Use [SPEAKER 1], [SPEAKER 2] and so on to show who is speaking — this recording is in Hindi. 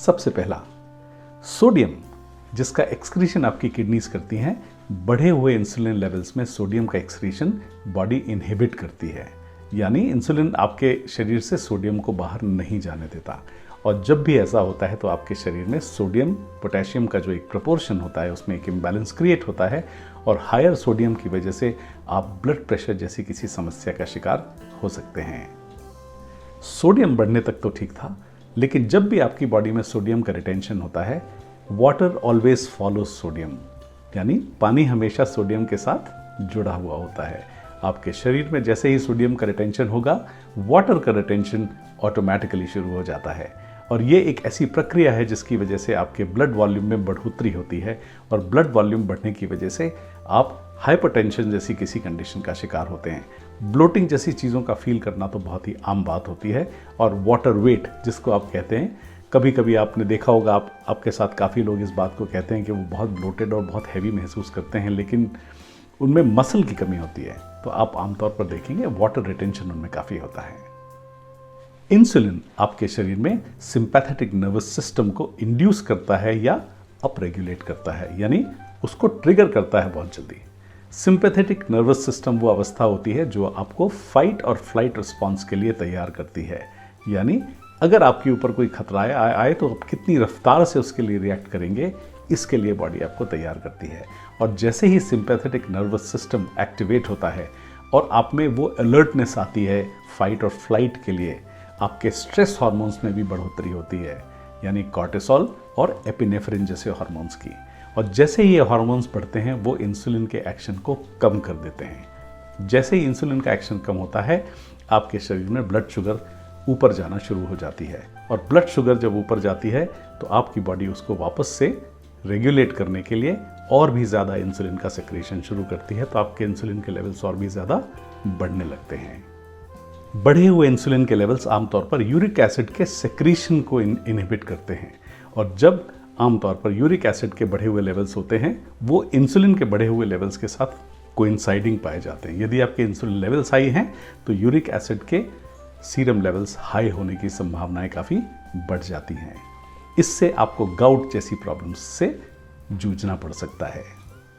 [SPEAKER 1] सबसे पहला, सोडियम, जिसका एक्सक्रीशन आपकी किडनीज करती हैं, बढ़े हुए इंसुलिन लेवल्स में सोडियम का एक्सक्रीशन बॉडी इनहिबिट करती है, यानी इंसुलिन आपके शरीर से सोडियम को बाहर नहीं जाने देता। और जब भी ऐसा होता है तो आपके शरीर में सोडियम पोटेशियम का जो एक प्रोपोर्शन होता है उसमें एक इम्बैलेंस क्रिएट होता है और हायर सोडियम की वजह से आप ब्लड प्रेशर जैसी किसी समस्या का शिकार हो सकते हैं। सोडियम बढ़ने तक तो ठीक था, लेकिन जब भी आपकी बॉडी में सोडियम का रिटेंशन होता है, वाटर ऑलवेज फॉलोज सोडियम, यानी पानी हमेशा सोडियम के साथ जुड़ा हुआ होता है। आपके शरीर में जैसे ही सोडियम का रिटेंशन होगा, वाटर का रिटेंशन ऑटोमेटिकली शुरू हो जाता है। और ये एक ऐसी प्रक्रिया है जिसकी वजह से आपके ब्लड वॉल्यूम में बढ़ोतरी होती है और ब्लड वॉल्यूम बढ़ने की वजह से आप हाइपरटेंशन जैसी किसी कंडीशन का शिकार होते हैं। ब्लोटिंग जैसी चीज़ों का फील करना तो बहुत ही आम बात होती है। और वाटर वेट जिसको आप कहते हैं, कभी कभी आपने देखा होगा, आपके साथ काफ़ी लोग इस बात को कहते हैं कि वो बहुत ब्लोटेड और बहुत हैवी महसूस करते हैं, लेकिन उनमें मसल की कमी होती है। तो आप आमतौर पर देखेंगे वाटर रिटेंशन उनमें काफ़ी होता है। इंसुलिन आपके शरीर में सिंपैथेटिक नर्वस सिस्टम को इंड्यूस करता है या अपरेगुलेट करता है, यानी उसको ट्रिगर करता है बहुत जल्दी। सिंपैथेटिक नर्वस सिस्टम वो अवस्था होती है जो आपको फाइट और फ्लाइट रिस्पॉन्स के लिए तैयार करती है, यानी अगर आपके ऊपर कोई खतरा आए तो आप कितनी रफ्तार से उसके लिए रिएक्ट करेंगे, इसके लिए बॉडी आपको तैयार करती है। और जैसे ही सिंपैथेटिक नर्वस सिस्टम एक्टिवेट होता है और आप में वो अलर्टनेस आती है फाइट और फ्लाइट के लिए, आपके स्ट्रेस हार्मोन्स में भी बढ़ोतरी होती है, यानी कॉर्टिसोल और एपिनेफ्रिन जैसे हार्मोन्स की। और जैसे ही ये हार्मोन्स बढ़ते हैं वो इंसुलिन के एक्शन को कम कर देते हैं। जैसे ही इंसुलिन का एक्शन कम होता है, आपके शरीर में ब्लड शुगर ऊपर जाना शुरू हो जाती है। और ब्लड शुगर जब ऊपर जाती है तो आपकी बॉडी उसको वापस से रेगुलेट करने के लिए और भी ज़्यादा इंसुलिन का सेक्रेशन शुरू करती है, तो आपके इंसुलिन के लेवल्स और भी ज़्यादा बढ़ने लगते हैं। बढ़े हुए इंसुलिन के लेवल्स आमतौर पर यूरिक एसिड के सेक्रीशन को इनहिबिट करते हैं। और जब आमतौर पर यूरिक एसिड के बढ़े हुए लेवल्स होते हैं, वो इंसुलिन के बढ़े हुए लेवल्स के साथ कोइंसाइडिंग पाए जाते हैं। यदि आपके इंसुलिन लेवल्स हाई हैं तो यूरिक एसिड के सीरम लेवल्स हाई होने की संभावनाएं काफ़ी बढ़ जाती हैं। इससे आपको गाउट जैसी प्रॉब्लम्स से जूझना पड़ सकता है।